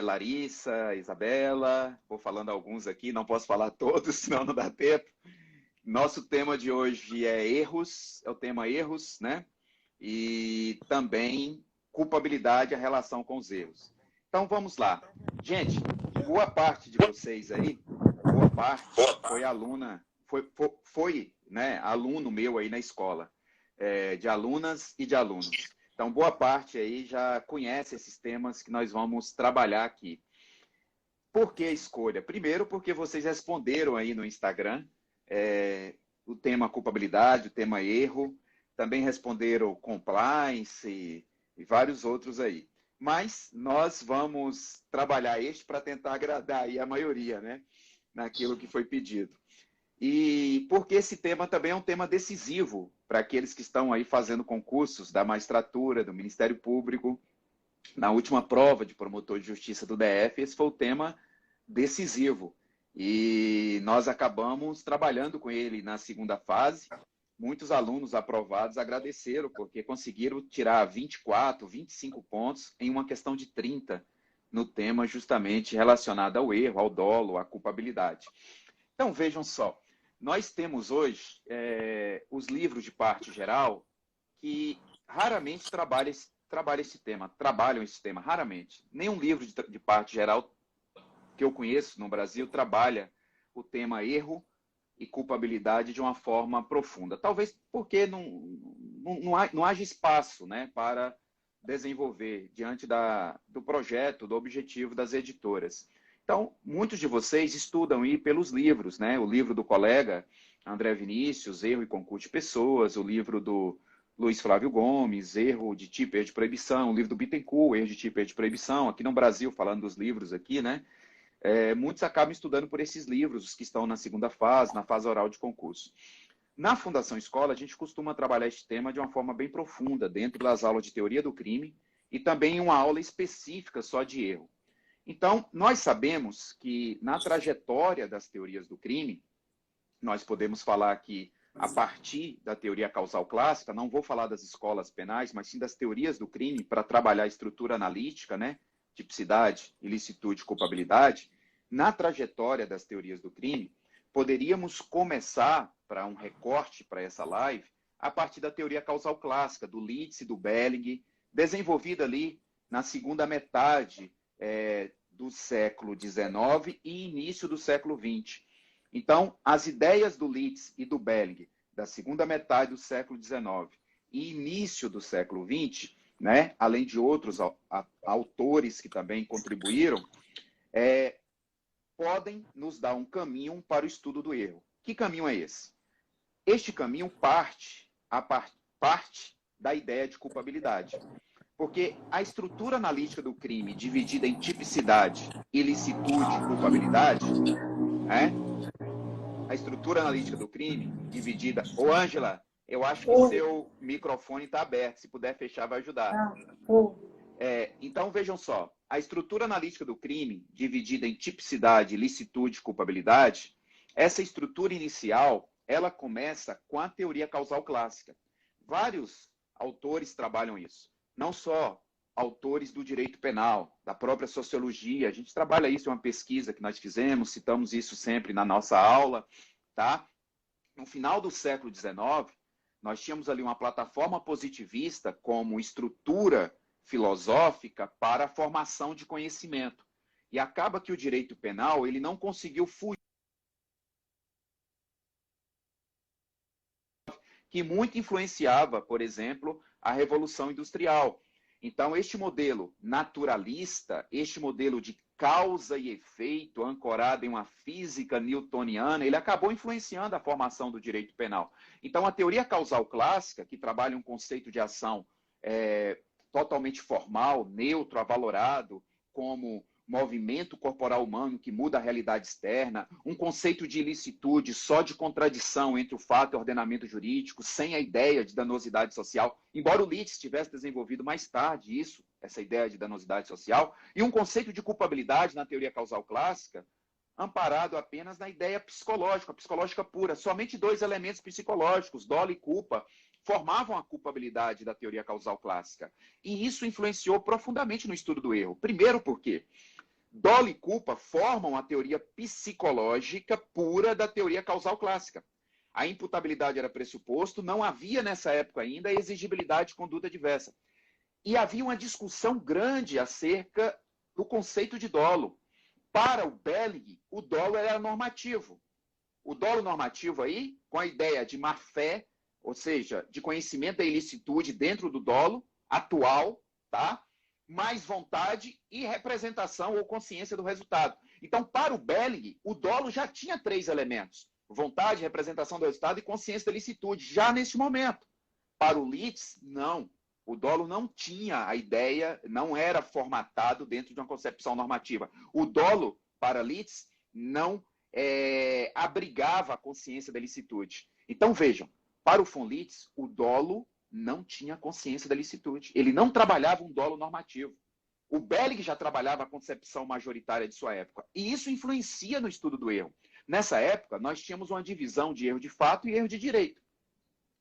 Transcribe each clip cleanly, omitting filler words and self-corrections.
Larissa, Isabela, vou falando alguns aqui, não posso falar todos, senão não dá tempo. Nosso tema de hoje é erros, é o tema erros, né? E também culpabilidade, a relação com os erros. Então vamos lá. Gente, boa parte de vocês aí, boa parte foi aluna, foi né, aluno meu aí na escola, de alunas e de alunos. Então, boa parte aí já conhece esses temas que nós vamos trabalhar aqui. Por que a escolha? Primeiro, porque vocês responderam aí no Instagram o tema culpabilidade, o tema erro, também responderam compliance e vários outros aí. Mas nós vamos trabalhar este para tentar agradar aí a maioria, né? Naquilo que foi pedido. E porque esse tema também é um tema decisivo para aqueles que estão aí fazendo concursos da magistratura, do Ministério Público. Na última prova de promotor de justiça do DF, esse foi o tema decisivo. E nós acabamos trabalhando com ele na segunda fase. Muitos alunos aprovados agradeceram, porque conseguiram tirar 24, 25 pontos em uma questão de 30 no tema justamente relacionado ao erro, ao dolo, à culpabilidade. Então, vejam só, nós temos hoje os livros de parte geral que raramente trabalham esse tema, raramente. Nenhum livro de parte geral que eu conheço no Brasil trabalha o tema erro e culpabilidade de uma forma profunda. Talvez porque não haja espaço, né, para desenvolver diante do projeto, do objetivo das editoras. Então, muitos de vocês estudam aí pelos livros, né? O livro do colega André Vinícius, Erro e Concurso de Pessoas, o livro do Luiz Flávio Gomes, Erro de Tipo e Erro de Proibição, o livro do Bittencourt, Erro de Tipo e Erro de Proibição, aqui no Brasil, falando dos livros aqui, né? Muitos acabam estudando por esses livros, os que estão na segunda fase, na fase oral de concurso. Na Fundação Escola, a gente costuma trabalhar este tema de uma forma bem profunda, dentro das aulas de teoria do crime e também em uma aula específica só de erro. Então, nós sabemos que na trajetória das teorias do crime, nós podemos falar que a partir da teoria causal clássica, não vou falar das escolas penais, mas sim das teorias do crime para trabalhar a estrutura analítica, né? Tipicidade, ilicitude, culpabilidade. Na trajetória das teorias do crime, poderíamos começar, para um recorte para essa live, a partir da teoria causal clássica, do Leeds e do Belling, desenvolvida ali na segunda metade do século XIX e início do século XX. Então, as ideias do Leeds e do Belling, da segunda metade do século XIX e início do século XX, né, além de outros autores que também contribuíram, podem nos dar um caminho para o estudo do erro. Que caminho é esse? Este caminho parte da ideia de culpabilidade. Porque a estrutura analítica do crime, dividida em tipicidade, ilicitude e culpabilidade, a estrutura analítica do crime, dividida... Ô, Ângela, eu acho que seu microfone está aberto. Se puder fechar, vai ajudar. Então, vejam só. A estrutura analítica do crime, dividida em tipicidade, ilicitude e culpabilidade, essa estrutura inicial, ela começa com a teoria causal clássica. Vários autores trabalham isso. Não só autores do direito penal, da própria sociologia. A gente trabalha isso em uma pesquisa que nós fizemos, citamos isso sempre na nossa aula, tá? No final do século XIX, nós tínhamos ali uma plataforma positivista como estrutura filosófica para a formação de conhecimento. E acaba que o direito penal ele não conseguiu fugir, que muito influenciava, por exemplo, a Revolução Industrial. Então, este modelo naturalista, este modelo de causa e efeito ancorado em uma física newtoniana, ele acabou influenciando a formação do direito penal. Então, a teoria causal clássica, que trabalha um conceito de ação totalmente formal, neutro, avalorado, como movimento corporal humano que muda a realidade externa, um conceito de ilicitude só de contradição entre o fato e o ordenamento jurídico, sem a ideia de danosidade social, embora o Leeds tivesse desenvolvido mais tarde isso, essa ideia de danosidade social, e um conceito de culpabilidade na teoria causal clássica, amparado apenas na ideia psicológica, a psicológica pura. Somente dois elementos psicológicos, dolo e culpa, formavam a culpabilidade da teoria causal clássica. E isso influenciou profundamente no estudo do erro. Primeiro, por quê? Dolo e culpa formam a teoria psicológica pura da teoria causal clássica. A imputabilidade era pressuposto, não havia nessa época ainda a exigibilidade de conduta diversa. E havia uma discussão grande acerca do conceito de dolo. Para o Belling, o dolo era normativo. O dolo normativo aí, com a ideia de má-fé, ou seja, de conhecimento da ilicitude dentro do dolo atual, tá? Mais vontade e representação ou consciência do resultado. Então, para o Belling, o dolo já tinha 3 elementos: vontade, representação do resultado e consciência da ilicitude, já neste momento. Para o Litz, não. O dolo não tinha a ideia, não era formatado dentro de uma concepção normativa. O dolo, para Litz, não abrigava a consciência da ilicitude. Então, vejam, para o von Litz, o dolo não tinha consciência da ilicitude. Ele não trabalhava um dolo normativo. O Belling já trabalhava a concepção majoritária de sua época. E isso influencia no estudo do erro. Nessa época, nós tínhamos uma divisão de erro de fato e erro de direito.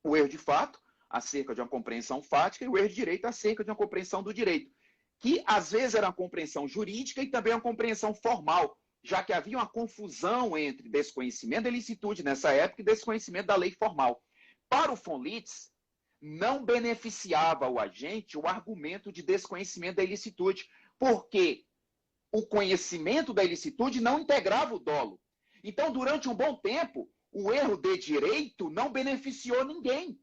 O erro de fato, acerca de uma compreensão fática, e o erro de direito, acerca de uma compreensão do direito, que às vezes era uma compreensão jurídica e também uma compreensão formal, já que havia uma confusão entre desconhecimento da ilicitude nessa época e desconhecimento da lei formal. Para o von Litz, não beneficiava o agente o argumento de desconhecimento da ilicitude, porque o conhecimento da ilicitude não integrava o dolo. Então, durante um bom tempo, o erro de direito não beneficiou ninguém.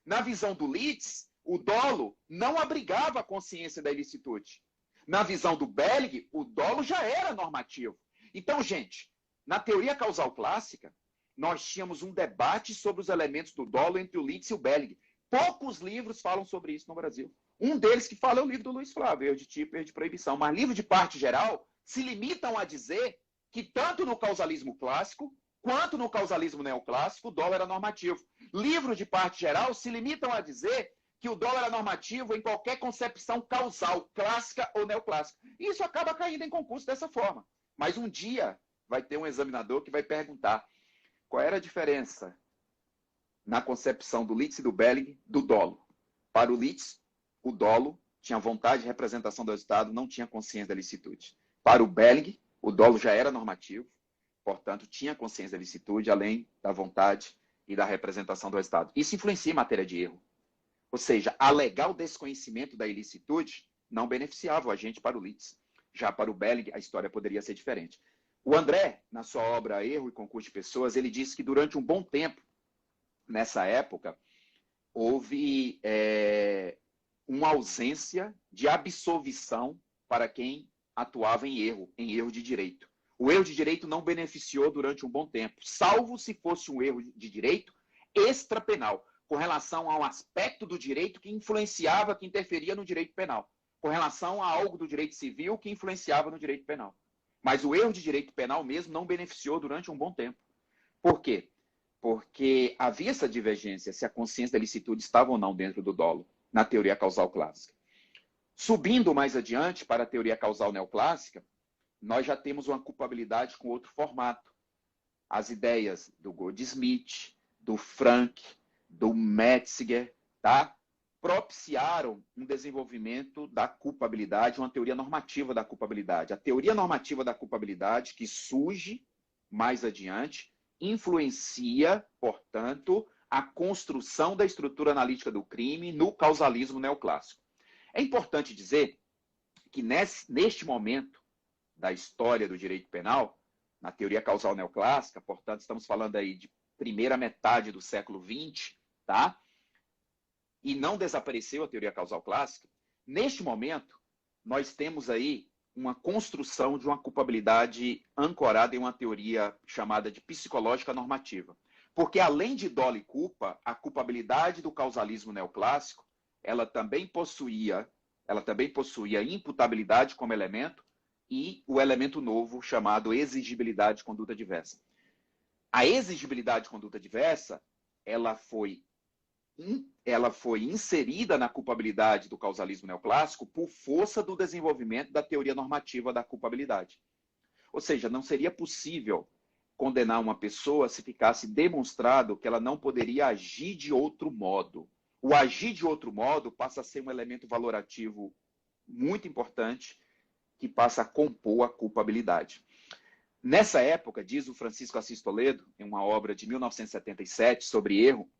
Na visão do Litz, o dolo não abrigava a consciência da ilicitude. Na visão do Belling, o dolo já era normativo. Então, gente, na teoria causal clássica, nós tínhamos um debate sobre os elementos do dolo entre o Litz e o Belling. Poucos livros falam sobre isso no Brasil. Um deles que fala é o livro do Luiz Flávio, Erro de Tipo e Erro de Proibição. Mas livro de parte geral se limitam a dizer que tanto no causalismo clássico quanto no causalismo neoclássico, o dolo era normativo. Livros de parte geral se limitam a dizer que o dolo era normativo em qualquer concepção causal, clássica ou neoclássica. E isso acaba caindo em concurso dessa forma. Mas um dia vai ter um examinador que vai perguntar qual era a diferença na concepção do Litz e do Belling do dolo. Para o Litz, o dolo tinha vontade de representação do resultado, não tinha consciência da licitude. Para o Belling, o dolo já era normativo, portanto, tinha consciência da licitude, além da vontade e da representação do resultado. Isso influencia em matéria de erro. Ou seja, alegar o desconhecimento da ilicitude não beneficiava o agente para o Litz. Já para o Belling, a história poderia ser diferente. O André, na sua obra Erro e Concurso de Pessoas, ele disse que durante um bom tempo, nessa época, houve uma ausência de absolvição para quem atuava em erro de direito. O erro de direito não beneficiou durante um bom tempo, salvo se fosse um erro de direito extrapenal, com relação a um aspecto do direito que influenciava, que interferia no direito penal, com relação a algo do direito civil que influenciava no direito penal. Mas o erro de direito penal mesmo não beneficiou durante um bom tempo. Por quê? Porque havia essa divergência se a consciência da licitude estava ou não dentro do dolo, na teoria causal clássica. Subindo mais adiante para a teoria causal neoclássica, nós já temos uma culpabilidade com outro formato. As ideias do Goldsmith, do Frank, do Metzinger, tá? Propiciaram um desenvolvimento da culpabilidade, uma teoria normativa da culpabilidade. A teoria normativa da culpabilidade, que surge mais adiante, influencia, portanto, a construção da estrutura analítica do crime no causalismo neoclássico. É importante dizer que neste momento da história do direito penal, na teoria causal neoclássica, portanto, estamos falando aí de primeira metade do século XX, tá? E não desapareceu a teoria causal clássica. Neste momento, nós temos aí uma construção de uma culpabilidade ancorada em uma teoria chamada de psicológica normativa. Porque, além de dolo e culpa, a culpabilidade do causalismo neoclássico, ela também possuía imputabilidade como elemento e o elemento novo chamado exigibilidade de conduta diversa. A exigibilidade de conduta diversa, ela foi inserida na culpabilidade do causalismo neoclássico por força do desenvolvimento da teoria normativa da culpabilidade. Ou seja, não seria possível condenar uma pessoa se ficasse demonstrado que ela não poderia agir de outro modo. O agir de outro modo passa a ser um elemento valorativo muito importante que passa a compor a culpabilidade. Nessa época, diz o Francisco Assis Toledo, em uma obra de 1977 sobre erro,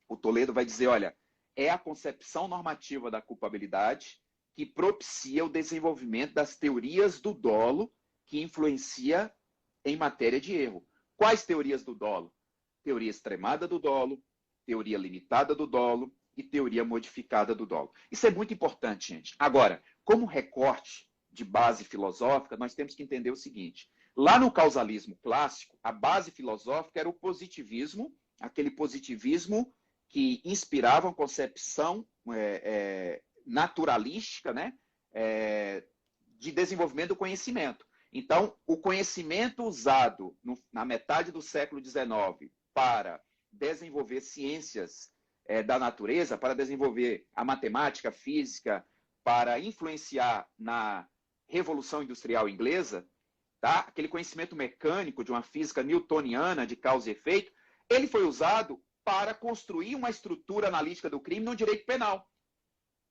o Toledo vai dizer, olha, é a concepção normativa da culpabilidade que propicia o desenvolvimento das teorias do dolo que influencia em matéria de erro. Quais teorias do dolo? Teoria extremada do dolo, teoria limitada do dolo e teoria modificada do dolo. Isso é muito importante, gente. Agora, como recorte de base filosófica, nós temos que entender o seguinte. Lá no causalismo clássico, a base filosófica era o positivismo, aquele positivismo que inspirava uma concepção naturalística, né, de desenvolvimento do conhecimento. Então, o conhecimento usado na metade do século XIX para desenvolver ciências da natureza, para desenvolver a matemática, a física, para influenciar na Revolução Industrial Inglesa, tá? Aquele conhecimento mecânico de uma física newtoniana de causa e efeito, ele foi usado para construir uma estrutura analítica do crime no direito penal.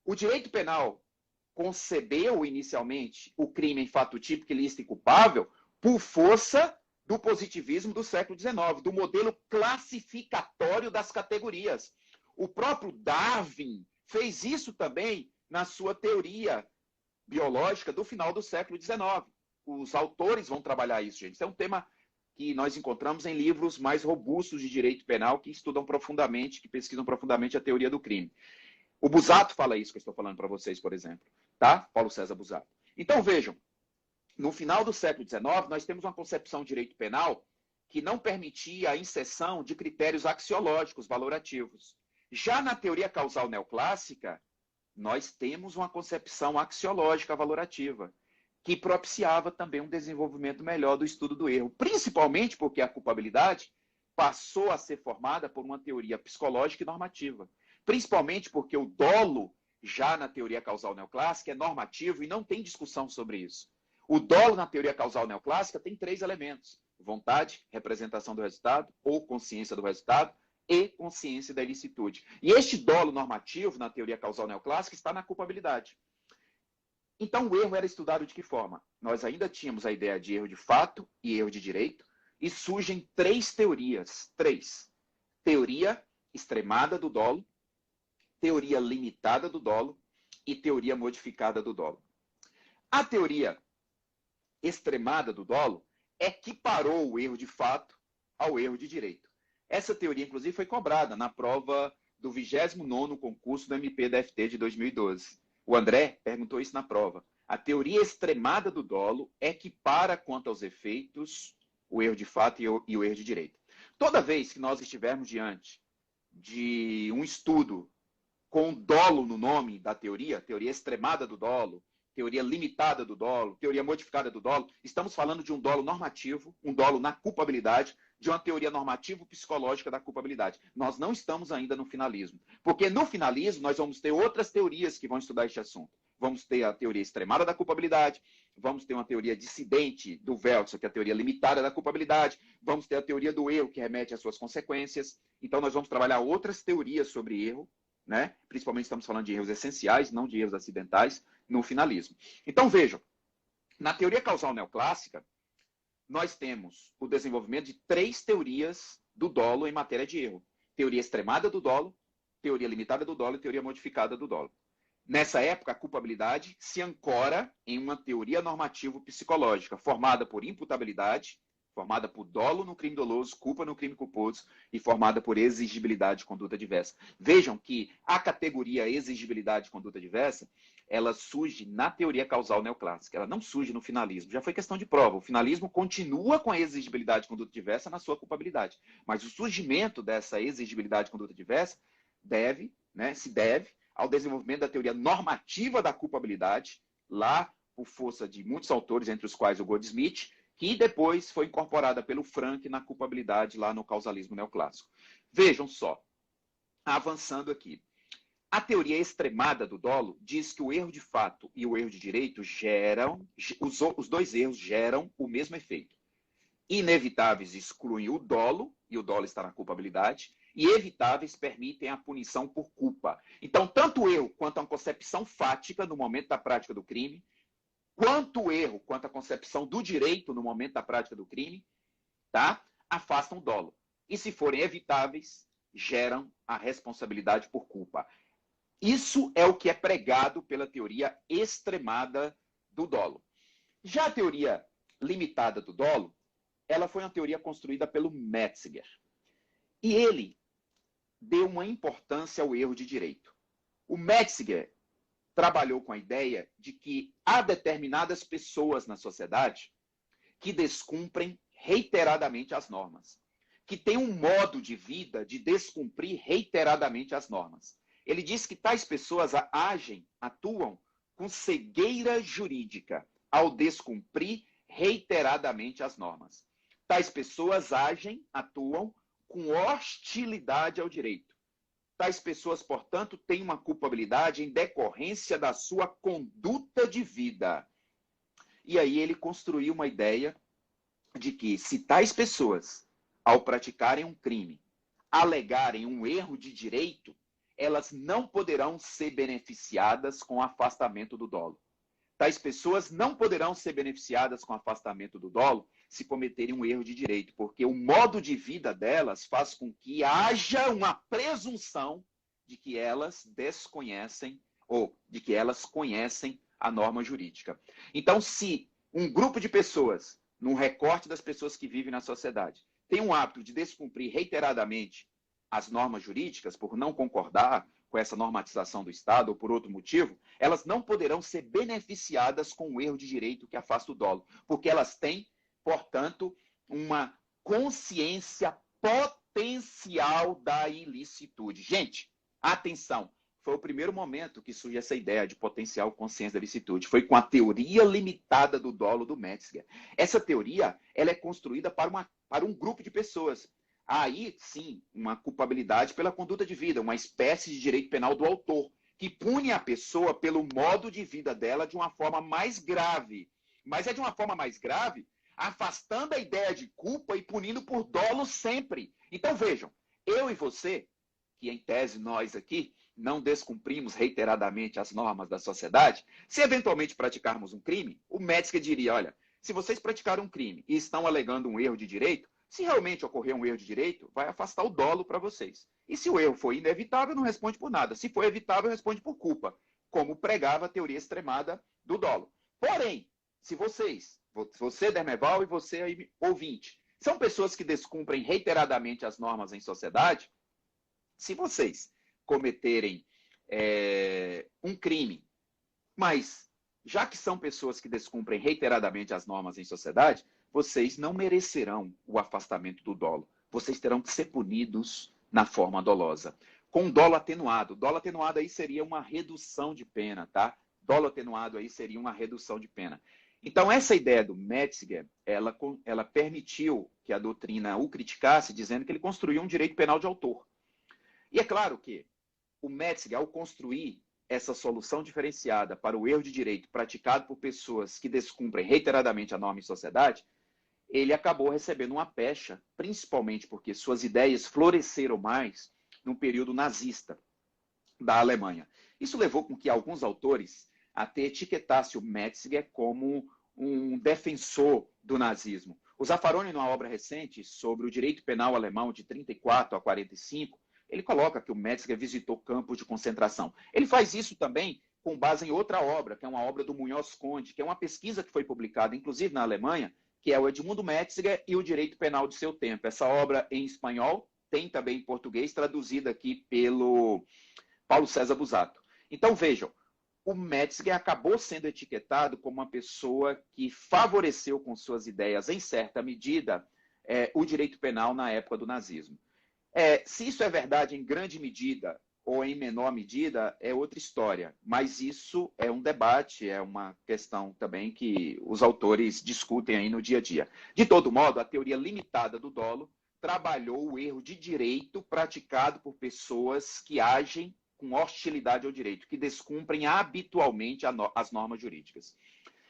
O direito penal concebeu inicialmente o crime em fato típico, ilícito e culpável por força do positivismo do século XIX, do modelo classificatório das categorias. O próprio Darwin fez isso também na sua teoria biológica do final do século XIX. Os autores vão trabalhar isso, gente. Isso é um tema que nós encontramos em livros mais robustos de direito penal que estudam profundamente, que pesquisam profundamente a teoria do crime. O Busato fala isso que eu estou falando para vocês, por exemplo. Tá? Paulo César Busato. Então, vejam, no final do século XIX, nós temos uma concepção de direito penal que não permitia a inserção de critérios axiológicos valorativos. Já na teoria causal neoclássica, nós temos uma concepção axiológica valorativa, que propiciava também um desenvolvimento melhor do estudo do erro, principalmente porque a culpabilidade passou a ser formada por uma teoria psicológica e normativa, principalmente porque o dolo, já na teoria causal neoclássica, é normativo e não tem discussão sobre isso. O dolo na teoria causal neoclássica tem 3 elementos: vontade, representação do resultado, ou consciência do resultado, e consciência da ilicitude. E este dolo normativo, na teoria causal neoclássica, está na culpabilidade. Então, o erro era estudado de que forma? Nós ainda tínhamos a ideia de erro de fato e erro de direito, e surgem 3 teorias. 3. Teoria extremada do dolo, teoria limitada do dolo e teoria modificada do dolo. A teoria extremada do dolo equiparou o erro de fato ao erro de direito. Essa teoria, inclusive, foi cobrada na prova do 29º concurso do MP-DFT de 2012. O André perguntou isso na prova. A teoria extremada do dolo equipara quanto aos efeitos o erro de fato e o erro de direito. Toda vez que nós estivermos diante de um estudo com dolo no nome da teoria, teoria extremada do dolo, teoria limitada do dolo, teoria modificada do dolo, estamos falando de um dolo normativo, um dolo na culpabilidade, de uma teoria normativo-psicológica da culpabilidade. Nós não estamos ainda no finalismo, porque no finalismo nós vamos ter outras teorias que vão estudar este assunto. Vamos ter a teoria extremada da culpabilidade, vamos ter uma teoria dissidente do Veltzer, que é a teoria limitada da culpabilidade, vamos ter a teoria do erro, que remete às suas consequências. Então nós vamos trabalhar outras teorias sobre erro, né? Principalmente estamos falando de erros essenciais, não de erros acidentais, no finalismo. Então vejam, na teoria causal neoclássica, nós temos o desenvolvimento de 3 teorias do dolo em matéria de erro. Teoria extremada do dolo, teoria limitada do dolo e teoria modificada do dolo. Nessa época, a culpabilidade se ancora em uma teoria normativo-psicológica, formada por imputabilidade, formada por dolo no crime doloso, culpa no crime culposo e formada por exigibilidade de conduta diversa. Vejam que a categoria exigibilidade de conduta diversa, ela surge na teoria causal neoclássica, ela não surge no finalismo. Já foi questão de prova. O finalismo continua com a exigibilidade de conduta diversa na sua culpabilidade. Mas o surgimento dessa exigibilidade de conduta diversa se deve ao desenvolvimento da teoria normativa da culpabilidade, lá por força de muitos autores, entre os quais o Goldsmith, que depois foi incorporada pelo Frank na culpabilidade lá no causalismo neoclássico. Vejam só, avançando aqui. A teoria extremada do dolo diz que o erro de fato e o erro de direito os 2 erros geram o mesmo efeito. Inevitáveis excluem o dolo, e o dolo está na culpabilidade, e evitáveis permitem a punição por culpa. Então, tanto o erro quanto a concepção fática no momento da prática do crime, quanto o erro, quanto a concepção do direito no momento da prática do crime, tá? Afastam o dolo. E se forem evitáveis, geram a responsabilidade por culpa. Isso é o que é pregado pela teoria extremada do dolo. Já a teoria limitada do dolo, ela foi uma teoria construída pelo Metzinger. E ele deu uma importância ao erro de direito. O Metzinger trabalhou com a ideia de que há determinadas pessoas na sociedade que descumprem reiteradamente as normas, que têm um modo de vida de descumprir reiteradamente as normas. Ele diz que tais pessoas atuam com cegueira jurídica ao descumprir reiteradamente as normas. Tais pessoas atuam com hostilidade ao direito. Tais pessoas, portanto, têm uma culpabilidade em decorrência da sua conduta de vida. E aí ele construiu uma ideia de que se tais pessoas, ao praticarem um crime, alegarem um erro de direito, elas não poderão ser beneficiadas com o afastamento do dolo. Tais pessoas não poderão ser beneficiadas com o afastamento do dolo se cometerem um erro de direito, porque o modo de vida delas faz com que haja uma presunção de que elas desconhecem ou de que elas conhecem a norma jurídica. Então, se um grupo de pessoas, num recorte das pessoas que vivem na sociedade, tem um hábito de descumprir reiteradamente as normas jurídicas por não concordar com essa normatização do Estado ou por outro motivo, elas não poderão ser beneficiadas com o erro de direito que afasta o dolo, porque elas têm, portanto, uma consciência potencial da ilicitude. Gente, atenção, foi o primeiro momento que surge essa ideia de potencial consciência da ilicitude. Foi com a teoria limitada do dolo do Metzinger. Essa teoria ela é construída para um grupo de pessoas. Aí, sim, uma culpabilidade pela conduta de vida, uma espécie de direito penal do autor, que pune a pessoa pelo modo de vida dela de uma forma mais grave. Mas é de uma forma mais grave, afastando a ideia de culpa e punindo por dolo sempre. Então, vejam, eu e você, que em tese nós aqui não descumprimos reiteradamente as normas da sociedade, se eventualmente praticarmos um crime, o Metzinger diria, olha, se vocês praticaram um crime e estão alegando um erro de direito, se realmente ocorrer um erro de direito, vai afastar o dolo para vocês. E se o erro for inevitável, não responde por nada. Se for evitável, responde por culpa, como pregava a teoria extremada do dolo. Porém, se você, Dermeval, e você aí, ouvinte, são pessoas que descumprem reiteradamente as normas em sociedade, se vocês cometerem um crime, mas já que são pessoas que descumprem reiteradamente as normas em sociedade, vocês não merecerão o afastamento do dolo. Vocês terão que ser punidos na forma dolosa. Com dolo atenuado. Dolo atenuado aí seria uma redução de pena, tá? Dolo atenuado aí seria uma redução de pena. Então, essa ideia do Metzinger, ela permitiu que a doutrina o criticasse, dizendo que ele construiu um direito penal de autor. E é claro que o Metzinger, ao construir essa solução diferenciada para o erro de direito praticado por pessoas que descumprem reiteradamente a norma em sociedade, ele acabou recebendo uma pecha, principalmente porque suas ideias floresceram mais no período nazista da Alemanha. Isso levou com que alguns autores até etiquetassem o Metzinger como um defensor do nazismo. O Zaffaroni, numa obra recente sobre o direito penal alemão de 34 a 45, ele coloca que o Metzinger visitou campos de concentração. Ele faz isso também com base em outra obra, que é uma obra do Munhoz Conde, que é uma pesquisa que foi publicada, inclusive na Alemanha, que é o Edmundo Metzinger e o Direito Penal de Seu Tempo. Essa obra em espanhol, tem também em português, traduzida aqui pelo Paulo César Busato. Então, vejam, o Metzinger acabou sendo etiquetado como uma pessoa que favoreceu com suas ideias, em certa medida, o direito penal na época do nazismo. Se isso é verdade em grande medida ou em menor medida, é outra história. Mas isso é um debate, é uma questão também que os autores discutem aí no dia a dia. De todo modo, a teoria limitada do dolo trabalhou o erro de direito praticado por pessoas que agem com hostilidade ao direito, que descumprem habitualmente as normas jurídicas.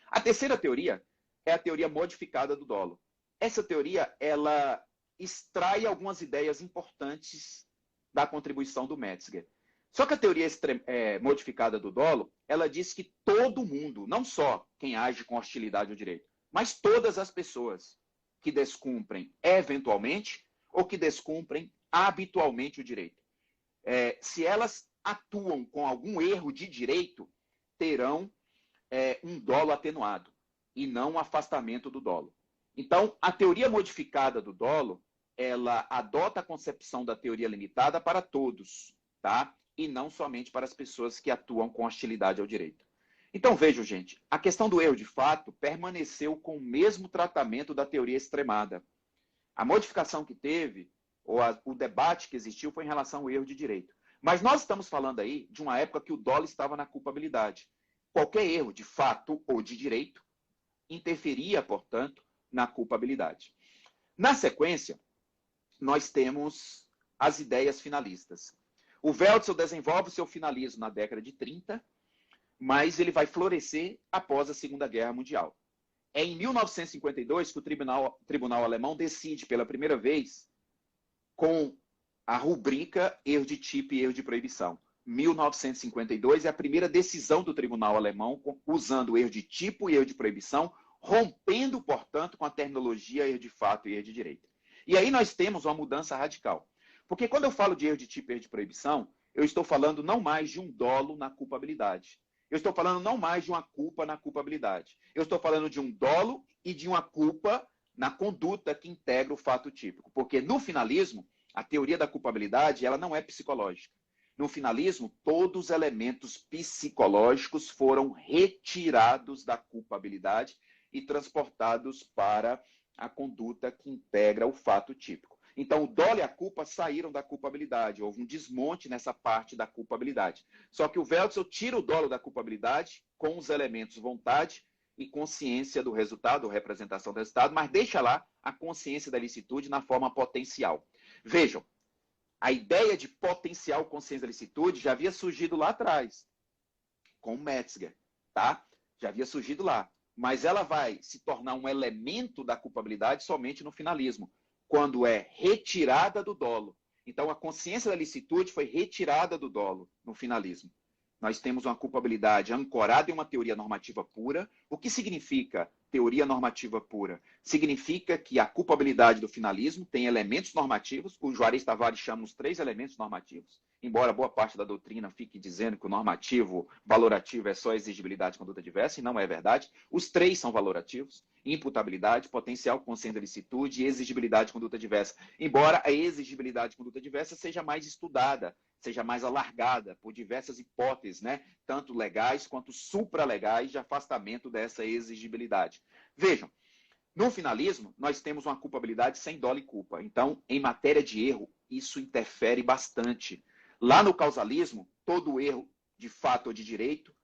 A terceira teoria é a teoria modificada do dolo. Essa teoria, ela extrai algumas ideias importantes da contribuição do Metzinger. Só que a teoria modificada do dolo, ela diz que todo mundo, não só quem age com hostilidade ao direito, mas todas as pessoas que descumprem eventualmente ou que descumprem habitualmente o direito, se elas atuam com algum erro de direito, terão um dolo atenuado e não um afastamento do dolo. Então, a teoria modificada do dolo, ela adota a concepção da teoria limitada para todos, tá? E não somente para as pessoas que atuam com hostilidade ao direito. Então, vejam, gente, a questão do erro de fato permaneceu com o mesmo tratamento da teoria extremada. A modificação que teve, ou o debate que existiu, foi em relação ao erro de direito. Mas nós estamos falando aí de uma época que o dolo estava na culpabilidade. Qualquer erro de fato ou de direito interferia, portanto, na culpabilidade. Na sequência, nós temos as ideias finalistas. O Weltzl desenvolve o seu finalismo na década de 30, mas ele vai florescer após a Segunda Guerra Mundial. É em 1952 que o tribunal alemão decide pela primeira vez com a rubrica erro de tipo e erro de proibição. 1952 é a primeira decisão do tribunal alemão usando o erro de tipo e erro de proibição, rompendo, portanto, com a terminologia erro de fato e erro de direito. E aí nós temos uma mudança radical. Porque quando eu falo de erro de tipo e erro de proibição, eu estou falando não mais de um dolo na culpabilidade. Eu estou falando não mais de uma culpa na culpabilidade. Eu estou falando de um dolo e de uma culpa na conduta que integra o fato típico. Porque no finalismo, a teoria da culpabilidade ela não é psicológica. No finalismo, todos os elementos psicológicos foram retirados da culpabilidade e transportados para a conduta que integra o fato típico. Então, o dolo e a culpa saíram da culpabilidade. Houve um desmonte nessa parte da culpabilidade. Só que o Weltzl tira o dolo da culpabilidade com os elementos vontade e consciência do resultado, ou representação do resultado, mas deixa lá a consciência da licitude na forma potencial. Vejam, a ideia de potencial consciência da licitude já havia surgido lá atrás, com o Metzger, tá? Já havia surgido lá. Mas ela vai se tornar um elemento da culpabilidade somente no finalismo, quando é retirada do dolo. Então, a consciência da licitude foi retirada do dolo no finalismo. Nós temos uma culpabilidade ancorada em uma teoria normativa pura. O que significa teoria normativa pura? Significa que a culpabilidade do finalismo tem elementos normativos, o Juarez Tavares chama os 3 elementos normativos. Embora boa parte da doutrina fique dizendo que o normativo valorativo é só exigibilidade de conduta diversa, e não é verdade. Os 3 são valorativos: imputabilidade, potencial consciência da licitude e exigibilidade de conduta diversa. Embora a exigibilidade de conduta diversa seja mais estudada, seja mais alargada por diversas hipóteses, né? Tanto legais quanto supralegais de afastamento dessa exigibilidade. Vejam, no finalismo, nós temos uma culpabilidade sem dolo e culpa. Então, em matéria de erro, isso interfere bastante. Lá no causalismo, todo erro de fato ou de direito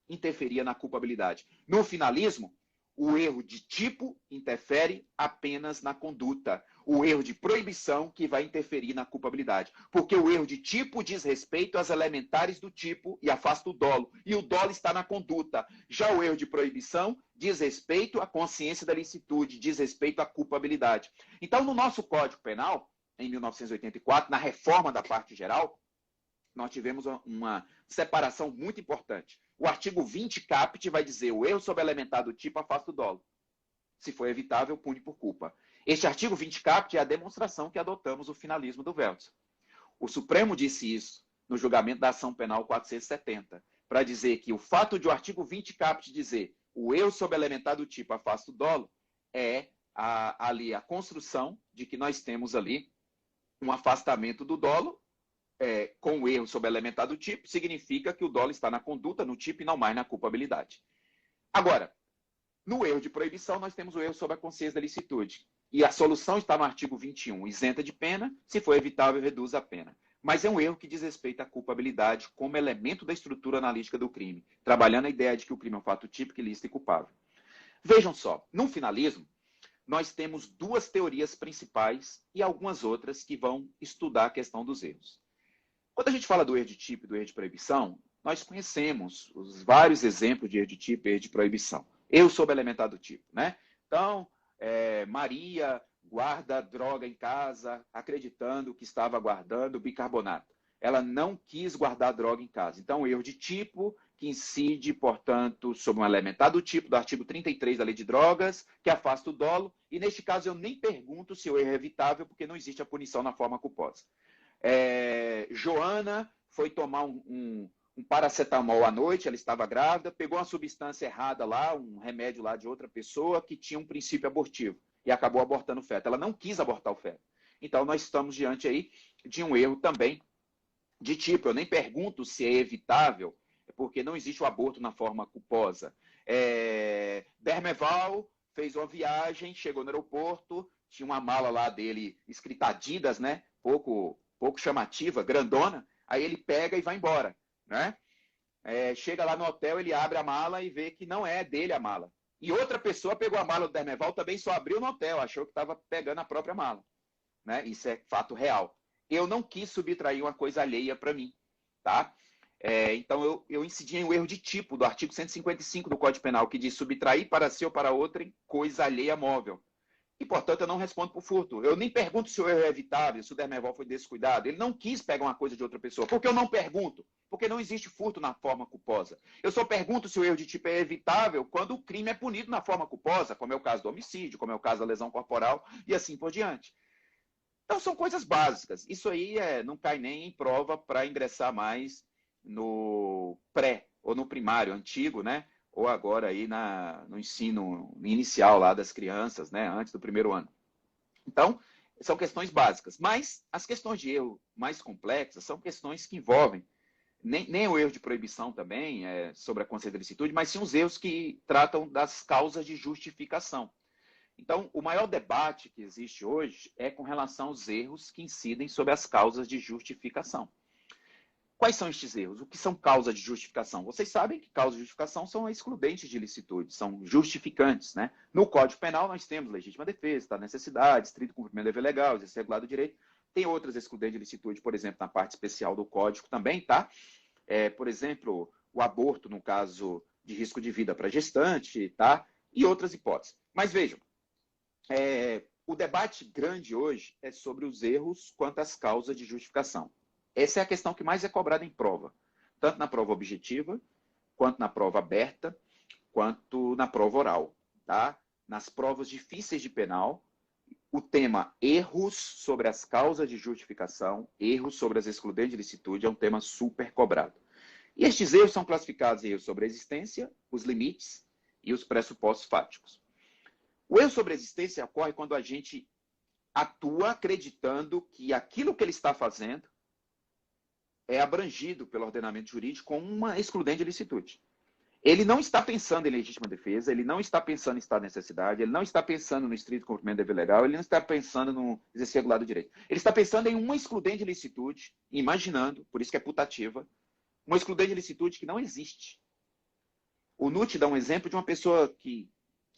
interferia na culpabilidade. No finalismo, o erro de tipo interfere apenas na conduta. O erro de proibição que vai interferir na culpabilidade. Porque o erro de tipo diz respeito às elementares do tipo e afasta o dolo. E o dolo está na conduta. Já o erro de proibição diz respeito à consciência da licitude, diz respeito à culpabilidade. Então, no nosso Código Penal, em 1984, na reforma da parte geral, nós tivemos uma separação muito importante. O artigo 20 caput vai dizer: o erro sob elementar do tipo afasta o dolo. Se for evitável, pune por culpa. Este artigo 20 caput é a demonstração que adotamos o finalismo do Weltzl. O Supremo disse isso no julgamento da ação penal 470, para dizer que o fato de o artigo 20 caput dizer o erro sob elementar do tipo afasta o dolo é ali a construção de que nós temos ali um afastamento do dolo com o erro sob elementar do tipo, significa que o dolo está na conduta, no tipo e não mais na culpabilidade. Agora, no erro de proibição, nós temos o erro sob a consciência da licitude. E a solução está no artigo 21, isenta de pena, se for evitável, reduz a pena. Mas é um erro que diz respeito à culpabilidade como elemento da estrutura analítica do crime, trabalhando a ideia de que o crime é um fato típico, ilícito e culpável. Vejam só, no finalismo, nós temos 2 teorias principais e algumas outras que vão estudar a questão dos erros. Quando a gente fala do erro de tipo e do erro de proibição, nós conhecemos os vários exemplos de erro de tipo e erro de proibição. Erro sob elementar do tipo, né? Então, Maria guarda droga em casa, acreditando que estava guardando bicarbonato. ela não quis guardar droga em casa. Então, erro de tipo que incide, portanto, sobre um elementar do tipo do artigo 33 da Lei de Drogas, que afasta o dolo, e neste caso eu nem pergunto se o erro é evitável, porque não existe a punição na forma culposa. Joana foi tomar um paracetamol à noite, ela estava grávida, pegou uma substância errada lá, um remédio lá de outra pessoa que tinha um princípio abortivo e acabou abortando o feto. Ela não quis abortar o feto. Então, nós estamos diante aí de um erro também de tipo. Eu nem pergunto se é evitável, porque não existe o aborto na forma culposa. Dermeval fez uma viagem, chegou no aeroporto, tinha uma mala lá dele escrita Adidas, né? Pouco chamativa, grandona. Aí ele pega e vai embora, né? Chega lá no hotel, ele abre a mala e vê que não é dele a mala. E outra pessoa pegou a mala do Dermeval, também só abriu no hotel, achou que estava pegando a própria mala, né? Isso é fato real. Eu não quis subtrair uma coisa alheia para mim, tá? Então, eu incidi em um erro de tipo do artigo 155 do Código Penal, que diz subtrair para si ou para outrem coisa alheia móvel. E, portanto, eu não respondo por furto. Eu nem pergunto se o erro é evitável, se o Dermeval foi descuidado. Ele não quis pegar uma coisa de outra pessoa. Por que eu não pergunto? Porque não existe furto na forma culposa. Eu só pergunto se o erro de tipo é evitável quando o crime é punido na forma culposa, como é o caso do homicídio, como é o caso da lesão corporal e assim por diante. Então, são coisas básicas. Isso aí não cai nem em prova para ingressar mais no pré ou no primário antigo, né? Ou agora aí no ensino inicial lá das crianças, né? Antes do primeiro ano. Então, são questões básicas. Mas as questões de erro mais complexas são questões que envolvem nem o erro de proibição também, sobre a consciência da licitude, mas sim os erros que tratam das causas de justificação. Então, o maior debate que existe hoje é com relação aos erros que incidem sobre as causas de justificação. Quais são estes erros? O que são causas de justificação? Vocês sabem que causas de justificação são excludentes de licitude, são justificantes, né? No Código Penal nós temos legítima defesa, tá? Necessidade, estrito cumprimento do dever legal, exercício regular do direito. Tem outras excludentes de licitude, por exemplo, na parte especial do Código também, tá? Por exemplo, o aborto no caso de risco de vida para gestante, tá? E outras hipóteses. Mas vejam, o debate grande hoje é sobre os erros quanto às causas de justificação. Essa é a questão que mais é cobrada em prova, tanto na prova objetiva, quanto na prova aberta, quanto na prova oral. Tá? Nas provas difíceis de penal, o tema erros sobre as causas de justificação, erros sobre as excludentes de licitude, é um tema super cobrado. E estes erros são classificados em erros sobre a existência, os limites e os pressupostos fáticos. O erro sobre a existência ocorre quando a gente atua acreditando que aquilo que ele está fazendo é abrangido pelo ordenamento jurídico como uma excludente de licitude. Ele não está pensando em legítima defesa, ele não está pensando em estado de necessidade, ele não está pensando no estrito cumprimento do dever legal, ele não está pensando no exercício regular do direito. Ele está pensando em uma excludente de licitude, imaginando, por isso que é putativa, uma excludente de licitude que não existe. O NUT dá um exemplo de uma pessoa que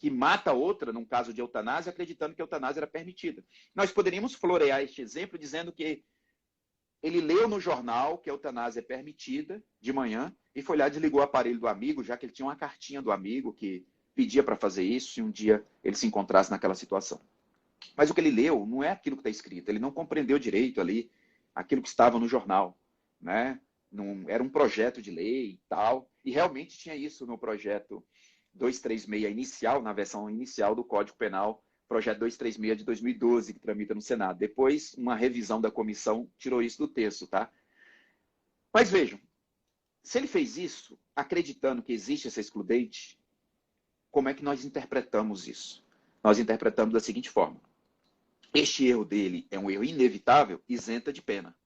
mata outra, num caso de eutanásia, acreditando que a eutanásia era permitida. Nós poderíamos florear este exemplo dizendo que ele leu no jornal que a eutanásia é permitida de manhã e foi lá e desligou o aparelho do amigo, já que ele tinha uma cartinha do amigo que pedia para fazer isso se um dia ele se encontrasse naquela situação. Mas o que ele leu não é aquilo que está escrito, ele não compreendeu direito ali aquilo que estava no jornal, né? Não, era um projeto de lei e tal, e realmente tinha isso no projeto 236 inicial, na versão inicial do Código Penal, projeto 236 de 2012, que tramita no Senado. Depois, uma revisão da comissão tirou isso do texto, tá? Mas vejam, se ele fez isso, acreditando que existe essa excludente, como é que nós interpretamos isso? Nós interpretamos da seguinte forma. Este erro dele é um erro inevitável, isenta de pena.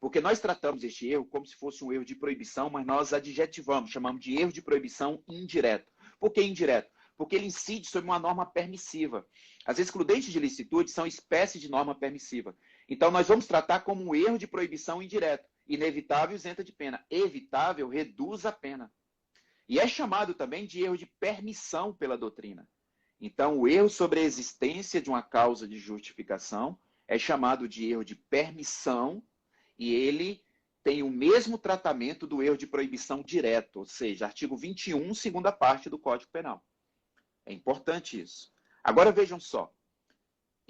Porque nós tratamos este erro como se fosse um erro de proibição, mas nós adjetivamos, chamamos de erro de proibição indireto. Por que indireto? Porque ele incide sobre uma norma permissiva. As excludentes de licitude são espécies de norma permissiva. Então, nós vamos tratar como um erro de proibição indireto. Inevitável, isenta de pena. Evitável, reduz a pena. E é chamado também de erro de permissão pela doutrina. Então, o erro sobre a existência de uma causa de justificação é chamado de erro de permissão e ele tem o mesmo tratamento do erro de proibição direto, ou seja, artigo 21, segunda parte do Código Penal. É importante isso. Agora vejam só.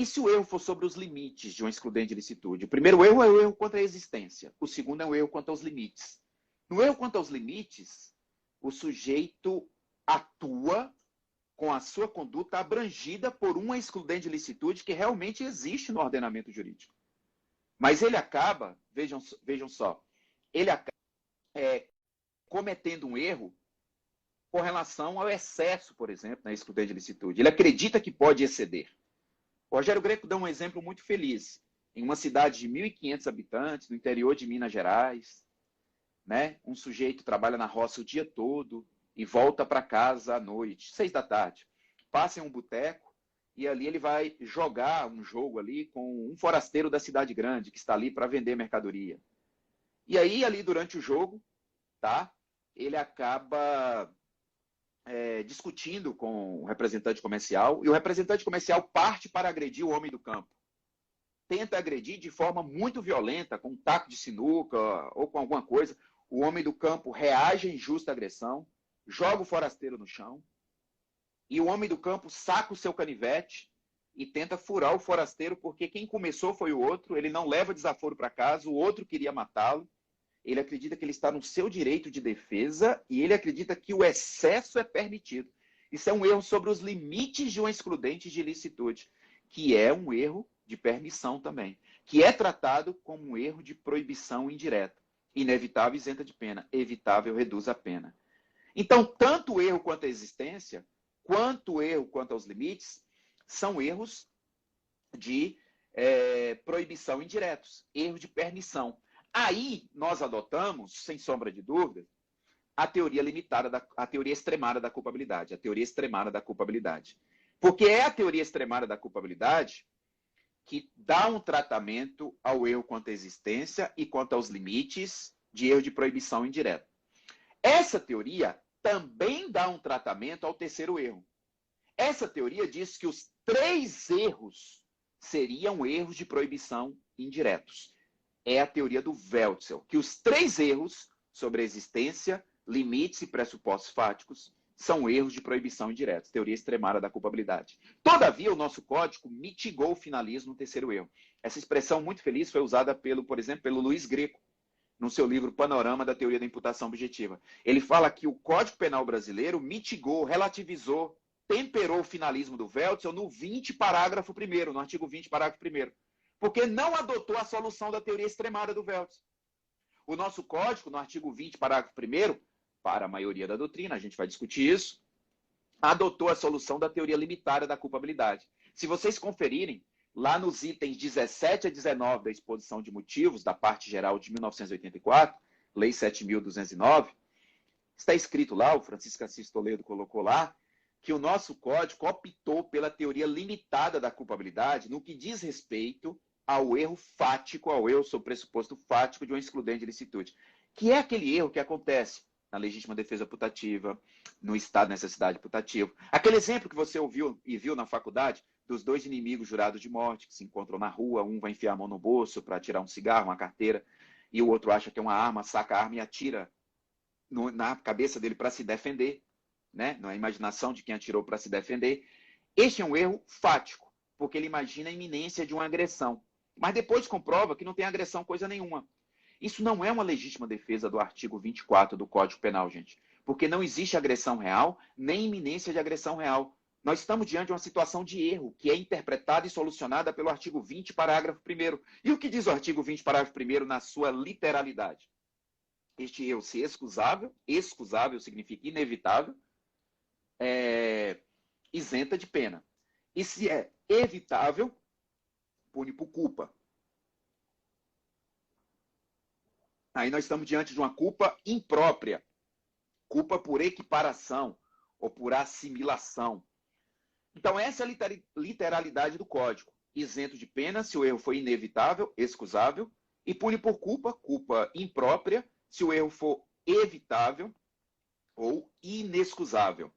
E se o erro for sobre os limites de uma excludente de licitude? O primeiro erro é o erro quanto à existência. O segundo é o erro quanto aos limites. No erro quanto aos limites, o sujeito atua com a sua conduta abrangida por uma excludente de licitude que realmente existe no ordenamento jurídico. Mas ele acaba, vejam só, ele acaba cometendo um erro com relação ao excesso, por exemplo, na excludente de licitude. Ele acredita que pode exceder. O Rogério Greco dá um exemplo muito feliz. Em uma cidade de 1.500 habitantes, no interior de Minas Gerais, né? Um sujeito trabalha na roça o dia todo e volta para casa à noite, 6 da tarde. Passa em um boteco e ali ele vai jogar um jogo ali com um forasteiro da cidade grande que está ali para vender mercadoria. E aí, ali durante o jogo, tá? Ele acaba discutindo com o representante comercial, e o representante comercial parte para agredir o homem do campo. Tenta agredir de forma muito violenta, com um taco de sinuca ou com alguma coisa. O homem do campo reage em justa agressão, joga o forasteiro no chão, e o homem do campo saca o seu canivete e tenta furar o forasteiro, porque quem começou foi o outro, ele não leva desaforo para casa, o outro queria matá-lo. Ele acredita que ele está no seu direito de defesa e ele acredita que o excesso é permitido. Isso é um erro sobre os limites de uma excludente de licitude, que é um erro de permissão também, que é tratado como um erro de proibição indireta. Inevitável, isenta de pena. Evitável, reduz a pena. Então, tanto o erro quanto a existência, quanto o erro quanto aos limites, são erros de proibição indiretos, erro de permissão. Aí nós adotamos, sem sombra de dúvida, a teoria limitada, a teoria extremada da culpabilidade, a teoria extremada da culpabilidade. Porque é a teoria extremada da culpabilidade que dá um tratamento ao erro quanto à existência e quanto aos limites de erro de proibição indireta. Essa teoria também dá um tratamento ao terceiro erro. Essa teoria diz que os 3 erros seriam erros de proibição indiretos. É a teoria do Wälzer, que os 3 erros sobre a existência, limites e pressupostos fáticos são erros de proibição indiretos, teoria extremada da culpabilidade. Todavia, o nosso código mitigou o finalismo no terceiro erro. Essa expressão muito feliz foi usada, por exemplo, pelo Luiz Greco, no seu livro Panorama da Teoria da Imputação Objetiva. Ele fala que o Código Penal brasileiro mitigou, relativizou, temperou o finalismo do Wälzer no 20, parágrafo 1º, no artigo 20, parágrafo 1º. Porque não adotou a solução da teoria extremada do Wälzer. O nosso código, no artigo 20, parágrafo 1º, para a maioria da doutrina, a gente vai discutir isso, adotou a solução da teoria limitada da culpabilidade. Se vocês conferirem, lá nos itens 17 a 19 da exposição de motivos, da parte geral de 1984, Lei 7.209, está escrito lá, o Francisco Assis Toledo colocou lá, que o nosso código optou pela teoria limitada da culpabilidade no que diz respeito ao erro fático, ao erro sobre pressuposto fático de uma excludente de licitude, que é aquele erro que acontece na legítima defesa putativa, no estado de necessidade putativa. Aquele exemplo que você ouviu e viu na faculdade dos 2 inimigos jurados de morte que se encontram na rua, um vai enfiar a mão no bolso para tirar um cigarro, uma carteira, e o outro acha que é uma arma, saca a arma e atira na cabeça dele para se defender, né? Na imaginação de quem atirou para se defender. Este é um erro fático, porque ele imagina a iminência de uma agressão. Mas depois comprova que não tem agressão coisa nenhuma. Isso não é uma legítima defesa do artigo 24 do Código Penal, gente. Porque não existe agressão real, nem iminência de agressão real. Nós estamos diante de uma situação de erro, que é interpretada e solucionada pelo artigo 20, parágrafo 1º. E o que diz o artigo 20, parágrafo 1º na sua literalidade? Este erro, se excusável, excusável significa inevitável, isenta de pena. E se é evitável, pune por culpa. Aí nós estamos diante de uma culpa imprópria, culpa por equiparação ou por assimilação. Então, essa é a literalidade do código. Isento de pena se o erro for inevitável, excusável, e pune por culpa, culpa imprópria, se o erro for evitável ou inexcusável.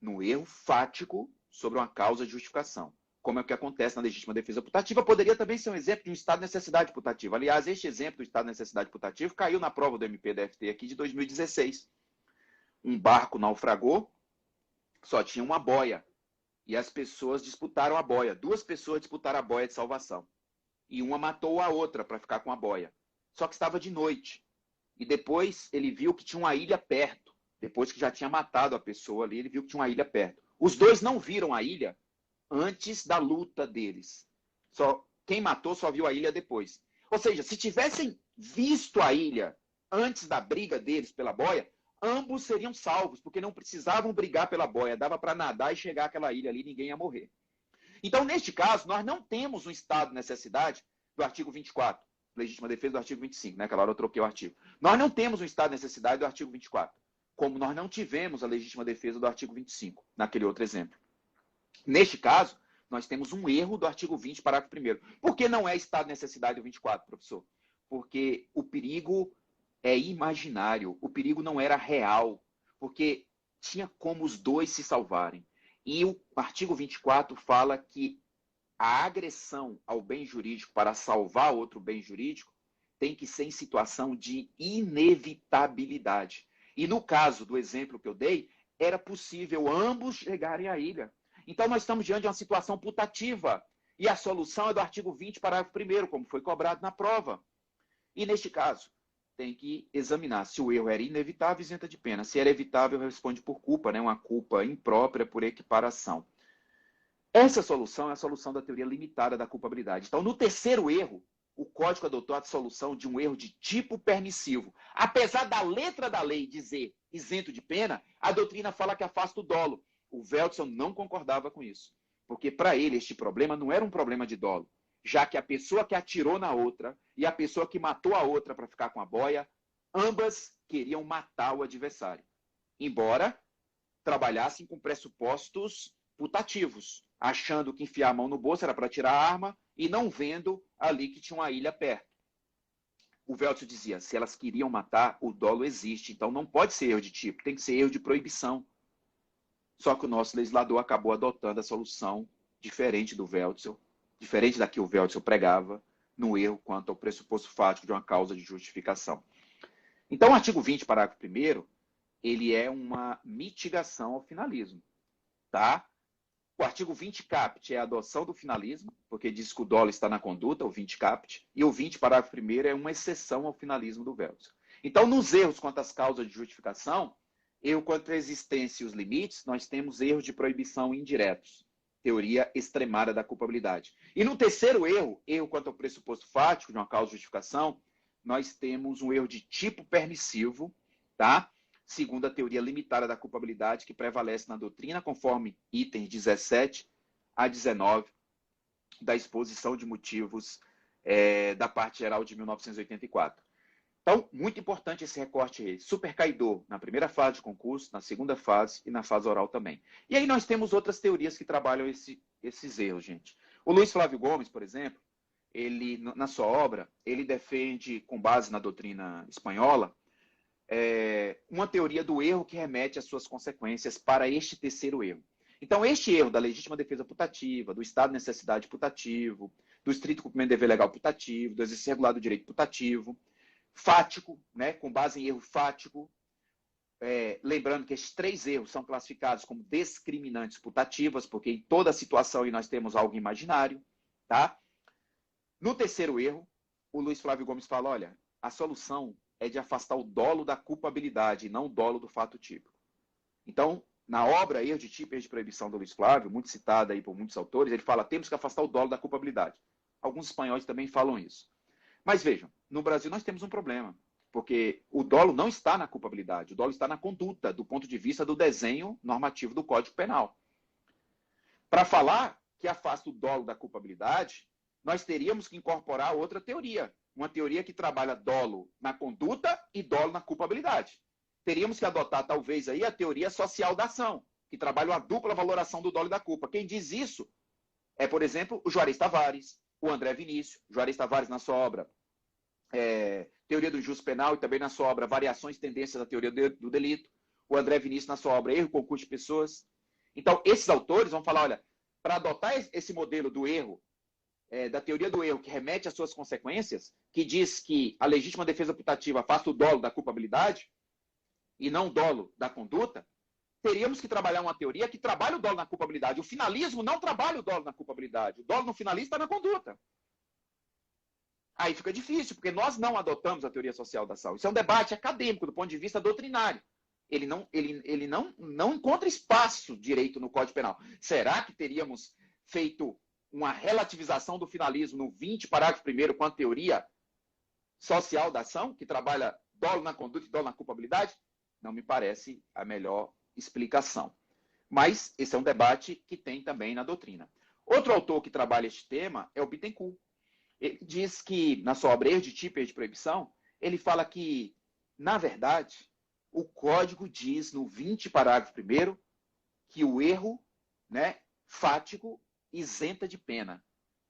No erro fático sobre uma causa de justificação, como é o que acontece na legítima defesa putativa, poderia também ser um exemplo de um estado de necessidade putativa. Aliás, este exemplo do estado de necessidade putativa caiu na prova do MPDFT aqui de 2016. Um barco naufragou, só tinha uma boia. E as pessoas disputaram a boia. Duas pessoas disputaram a boia de salvação. E uma matou a outra para ficar com a boia. Só que estava de noite. E depois ele viu que tinha uma ilha perto. Depois que já tinha matado a pessoa ali, ele viu que tinha uma ilha perto. Os dois não viram a ilha antes da luta deles. Quem matou só viu a ilha depois. Ou seja, se tivessem visto a ilha antes da briga deles pela boia, ambos seriam salvos, porque não precisavam brigar pela boia. Dava para nadar e chegar àquela ilha ali e ninguém ia morrer. Então, neste caso, nós não temos um estado de necessidade do artigo 24, legítima defesa do artigo 25, né? Aquela hora eu troquei o artigo. Nós não temos um estado de necessidade do artigo 24, como nós não tivemos a legítima defesa do artigo 25, naquele outro exemplo. Neste caso, nós temos um erro do artigo 20, parágrafo 1º. Por que não é estado de necessidade do 24, professor? Porque o perigo é imaginário, o perigo não era real, porque tinha como os dois se salvarem. E o artigo 24 fala que a agressão ao bem jurídico para salvar outro bem jurídico tem que ser em situação de inevitabilidade. E no caso do exemplo que eu dei, era possível ambos chegarem à ilha. Então nós estamos diante de uma situação putativa. E a solução é do artigo 20, parágrafo 1º, como foi cobrado na prova. E neste caso, tem que examinar se o erro era inevitável, isenta de pena. Se era evitável, responde por culpa, né? Uma culpa imprópria por equiparação. Essa solução é a solução da teoria limitada da culpabilidade. Então, no terceiro erro, o Código adotou a solução de um erro de tipo permissivo. Apesar da letra da lei dizer isento de pena, a doutrina fala que afasta o dolo. O Veltson não concordava com isso, porque para ele este problema não era um problema de dolo, já que a pessoa que atirou na outra e a pessoa que matou a outra para ficar com a boia, ambas queriam matar o adversário, embora trabalhassem com pressupostos putativos, achando que enfiar a mão no bolso era para tirar a arma e não vendo ali que tinha uma ilha perto. O Veltson dizia, se elas queriam matar, o dolo existe, então não pode ser erro de tipo, tem que ser erro de proibição. Só que o nosso legislador acabou adotando a solução diferente do Veltson, diferente da que o Veltson pregava, no erro quanto ao pressuposto fático de uma causa de justificação. Então, o artigo 20, parágrafo 1º, ele é uma mitigação ao finalismo, tá? O artigo 20 caput é a adoção do finalismo, porque diz que o dolo está na conduta, o 20 caput, e o 20, parágrafo 1º, é uma exceção ao finalismo do Veltson. Então, nos erros quanto às causas de justificação, erro quanto à existência e os limites, nós temos erros de proibição indiretos, teoria extremada da culpabilidade. E no terceiro erro, erro quanto ao pressuposto fático de uma causa de justificação, nós temos um erro de tipo permissivo, tá? Segundo a teoria limitada da culpabilidade, que prevalece na doutrina, conforme itens 17 a 19 da exposição de motivos da parte geral de 1984. Então, muito importante esse recorte supercaidor na primeira fase de concurso, na segunda fase e na fase oral também. E aí nós temos outras teorias que trabalham esses erros, gente. O Luiz Flávio Gomes, por exemplo, ele, na sua obra, ele defende, com base na doutrina espanhola, uma teoria do erro que remete às suas consequências para este terceiro erro. Então, este erro da legítima defesa putativa, do estado de necessidade putativo, do estrito cumprimento do dever legal putativo, do exercício regular do direito putativo, fático, né, com base em erro fático, lembrando que esses três erros são classificados como discriminantes putativas, porque em toda situação aí nós temos algo imaginário, tá? No terceiro erro, o Luiz Flávio Gomes fala, olha, a solução é de afastar o dolo da culpabilidade, e não o dolo do fato típico. Então, na obra Erro de Tipo e Erro de Proibição do Luiz Flávio, muito citada aí por muitos autores, ele fala, temos que afastar o dolo da culpabilidade. Alguns espanhóis também falam isso. Mas vejam, no Brasil nós temos um problema, porque o dolo não está na culpabilidade, o dolo está na conduta, do ponto de vista do desenho normativo do Código Penal. Para falar que afasta o dolo da culpabilidade, nós teríamos que incorporar outra teoria, uma teoria que trabalha dolo na conduta e dolo na culpabilidade. Teríamos que adotar, talvez, aí a teoria social da ação, que trabalha uma dupla valoração do dolo e da culpa. Quem diz isso é, por exemplo, o Juarez Tavares, o André Vinícius, Juarez Tavares na sua obra Teoria do Justo Penal e também na sua obra Variações e Tendências da Teoria do Delito, o André Vinícius na sua obra Erro e Concurso de Pessoas. Então, esses autores vão falar, olha, para adotar esse modelo do erro, da teoria do erro, que remete às suas consequências, que diz que a legítima defesa putativa afasta o dolo da culpabilidade e não o dolo da conduta, teríamos que trabalhar uma teoria que trabalha o dolo na culpabilidade. O finalismo não trabalha o dolo na culpabilidade. O dolo no finalismo está na conduta. Aí fica difícil, porque nós não adotamos a teoria social da ação. Isso é um debate acadêmico, do ponto de vista doutrinário. Ele não encontra espaço direito no Código Penal. Será que teríamos feito uma relativização do finalismo no 20, parágrafo 1º, com a teoria social da ação, que trabalha dolo na conduta e dolo na culpabilidade? Não me parece a melhor explicação. Mas esse é um debate que tem também na doutrina. Outro autor que trabalha este tema é o Bittencourt. Ele diz que, na sua obra Erro de Tipo e Erro de Proibição, ele fala que, na verdade, o Código diz, no 20, parágrafo 1º, que o erro, né, fático isenta de pena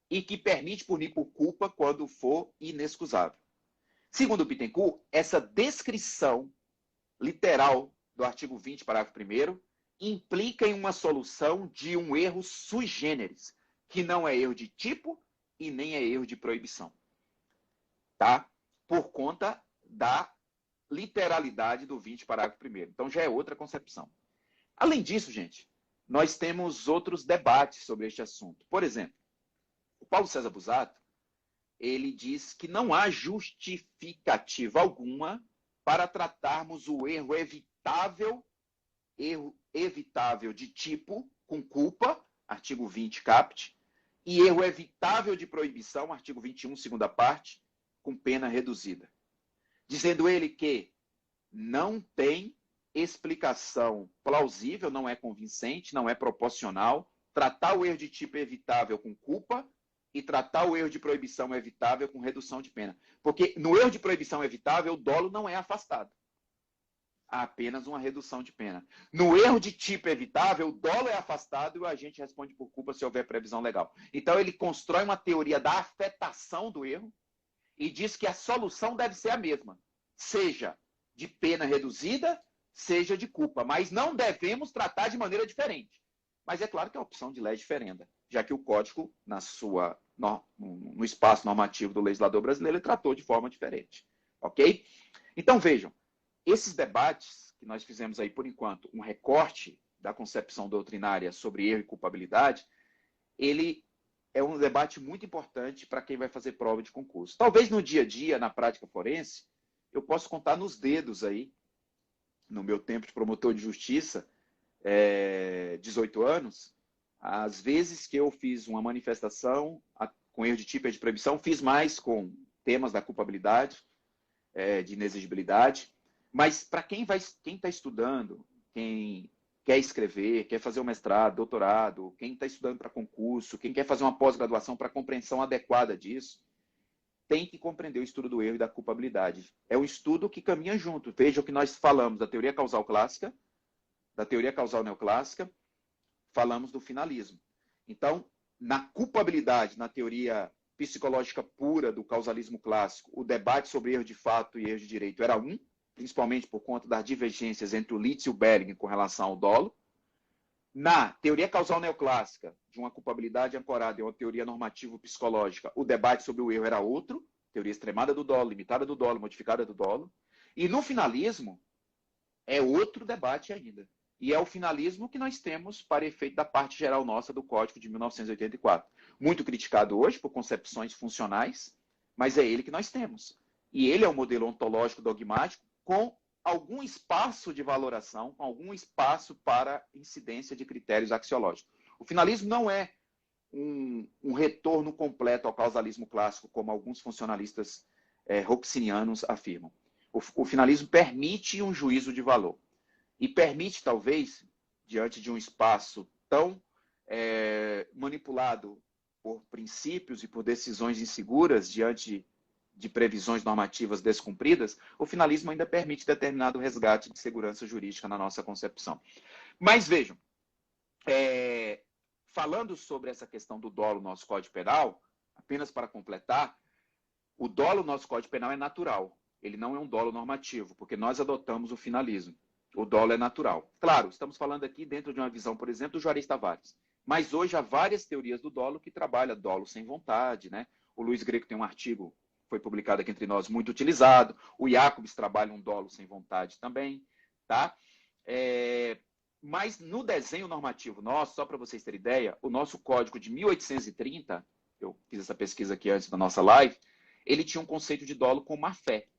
e que permite punir por culpa quando for inexcusável. Segundo o Bittencourt, essa descrição literal do artigo 20, parágrafo 1º, implica em uma solução de um erro sui generis, que não é erro de tipo e nem é erro de proibição. Tá? Por conta da literalidade do 20, parágrafo 1º. Então já é outra concepção. Além disso, gente, nós temos outros debates sobre este assunto. Por exemplo, o Paulo César Busato, ele diz que não há justificativa alguma para tratarmos o erro evitável de tipo, com culpa, artigo 20, caput, e erro evitável de proibição, artigo 21, segunda parte, com pena reduzida. Dizendo ele que não tem explicação plausível, não é convincente, não é proporcional, tratar o erro de tipo evitável com culpa e tratar o erro de proibição evitável com redução de pena. Porque no erro de proibição evitável, o dolo não é afastado. Há apenas uma redução de pena. No erro de tipo evitável, o dolo é afastado e o agente responde por culpa se houver previsão legal. Então, ele constrói uma teoria da afetação do erro e diz que a solução deve ser a mesma, seja de pena reduzida, seja de culpa, mas não devemos tratar de maneira diferente. Mas é claro que a opção de lei é diferenda, já que o Código, no espaço normativo do legislador brasileiro, ele tratou de forma diferente. Ok? Então, vejam, esses debates que nós fizemos aí, por enquanto, um recorte da concepção doutrinária sobre erro e culpabilidade, ele é um debate muito importante para quem vai fazer prova de concurso. Talvez no dia a dia, na prática forense, eu possa contar nos dedos aí, no meu tempo de promotor de justiça, 18 anos, às vezes que eu fiz uma manifestação com erro de tipo e de proibição, fiz mais com temas da culpabilidade, de inexigibilidade, mas para quem está estudando, quem quer escrever, quer fazer um mestrado, doutorado, quem está estudando para concurso, quem quer fazer uma pós-graduação para compreensão adequada disso, tem que compreender o estudo do erro e da culpabilidade. É um estudo que caminha junto. Veja o que nós falamos da teoria causal clássica, da teoria causal neoclássica, falamos do finalismo. Então, na culpabilidade, na teoria psicológica pura do causalismo clássico, o debate sobre erro de fato e erro de direito era um, principalmente por conta das divergências entre o Litz e o Belling com relação ao dolo. Na teoria causal neoclássica, de uma culpabilidade ancorada em uma teoria normativo-psicológica, o debate sobre o erro era outro, teoria extremada do dolo, limitada do dolo, modificada do dolo. E no finalismo, é outro debate ainda. E é o finalismo que nós temos para efeito da parte geral nossa do Código de 1984. Muito criticado hoje por concepções funcionais, mas é ele que nós temos. E ele é um modelo ontológico dogmático com algum espaço de valoração, com algum espaço para incidência de critérios axiológicos. O finalismo não é um retorno completo ao causalismo clássico, como alguns funcionalistas roxinianos afirmam. O finalismo permite um juízo de valor. E permite, talvez, diante de um espaço tão manipulado por princípios e por decisões inseguras, diante de previsões normativas descumpridas, o finalismo ainda permite determinado resgate de segurança jurídica na nossa concepção. Mas vejam, falando sobre essa questão do dolo no nosso Código Penal, apenas para completar, o dolo no nosso Código Penal é natural. Ele não é um dolo normativo, porque nós adotamos o finalismo. O dolo é natural. Claro, estamos falando aqui dentro de uma visão, por exemplo, do Juarez Tavares. Mas hoje há várias teorias do dolo que trabalham dolo sem vontade, né? O Luiz Greco tem um artigo, foi publicado aqui entre nós, muito utilizado. O Jacobs trabalha um dolo sem vontade também, tá? Mas no desenho normativo nosso, só para vocês terem ideia, o nosso código de 1830, eu fiz essa pesquisa aqui antes da nossa live, ele tinha um conceito de dolo com má-fé,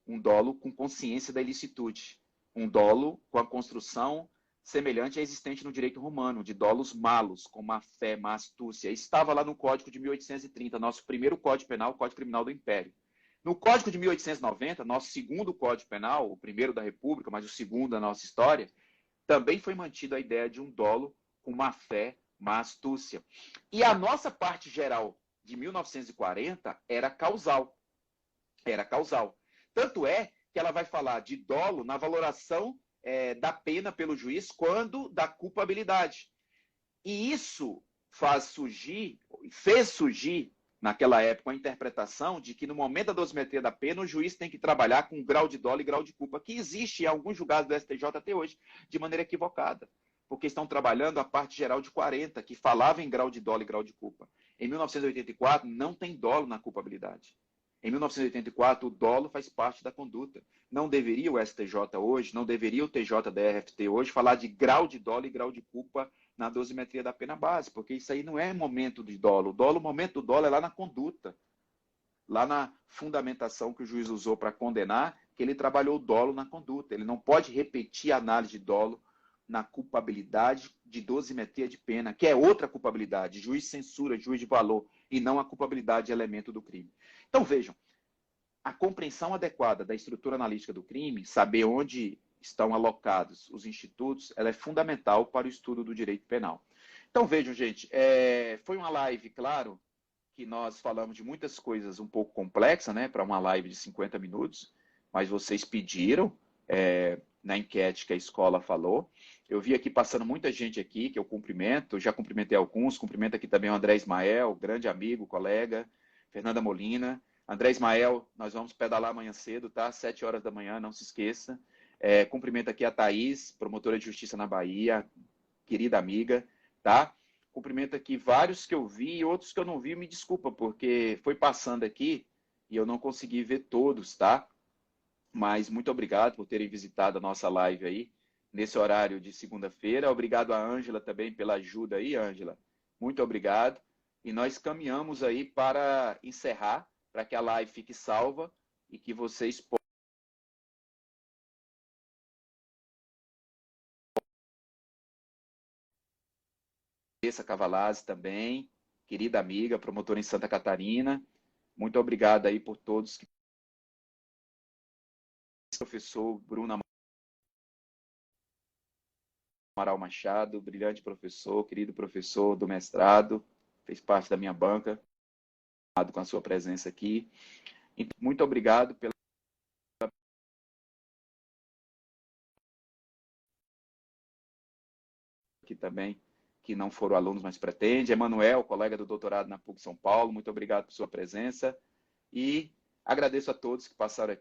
um dolo com consciência da ilicitude, um dolo com a construção semelhante à existente no direito romano, de dolos malos, com má-fé, má astúcia. Estava lá no Código de 1830, nosso primeiro Código Penal, o Código Criminal do Império. No Código de 1890, nosso segundo Código Penal, o primeiro da República, mas o segundo da nossa história, também foi mantida a ideia de um dolo com má-fé, má astúcia. E a nossa parte geral de 1940 era causal. Era causal. Tanto é que ela vai falar de dolo na valoração da pena pelo juiz quando da culpabilidade. E isso fez surgir, naquela época, a interpretação de que no momento da dosimetria da pena, o juiz tem que trabalhar com grau de dolo e grau de culpa, que existe em alguns julgados do STJ até hoje, de maneira equivocada, porque estão trabalhando a parte geral de 40, que falava em grau de dolo e grau de culpa. Em 1984, não tem dolo na culpabilidade. Em 1984, o dolo faz parte da conduta. Não deveria o STJ hoje, não deveria o TJDRFT hoje falar de grau de dolo e grau de culpa na dosimetria da pena base, porque isso aí não é momento de dolo. O momento do dolo é lá na conduta, lá na fundamentação que o juiz usou para condenar, que ele trabalhou o dolo na conduta. Ele não pode repetir a análise de dolo na culpabilidade de dosimetria de pena, que é outra culpabilidade, juiz de censura, juiz de valor, e não a culpabilidade de elemento do crime. Então, vejam, a compreensão adequada da estrutura analítica do crime, saber onde estão alocados os institutos, ela é fundamental para o estudo do direito penal. Então, vejam, gente, foi uma live, claro, que nós falamos de muitas coisas um pouco complexas, né, para uma live de 50 minutos, mas vocês pediram na enquete que a escola falou. Eu vi aqui passando muita gente aqui, que eu cumprimento, já cumprimentei alguns, cumprimento aqui também o André Ismael, grande amigo, colega, Fernanda Molina. André Ismael, nós vamos pedalar amanhã cedo, tá? 7 horas da manhã, não se esqueça. Cumprimento aqui a Thaís, promotora de justiça na Bahia, querida amiga, tá? Cumprimento aqui vários que eu vi e outros que eu não vi, me desculpa, porque foi passando aqui e eu não consegui ver todos, tá? Mas muito obrigado por terem visitado a nossa live aí, nesse horário de segunda-feira. Obrigado a Ângela também pela ajuda aí, Ângela. Muito obrigado. E nós caminhamos aí para encerrar, para que a live fique salva e que vocês possam Cavalazzi também, querida amiga, promotora em Santa Catarina. Muito obrigado aí por todos. Professor Bruno Amaral Machado, brilhante professor, querido professor do mestrado, fez parte da minha banca, com a sua presença aqui. Muito obrigado pela aqui também, que não foram alunos, mas pretende. Emanuel, colega do doutorado na PUC São Paulo, muito obrigado por sua presença. E agradeço a todos que passaram aqui.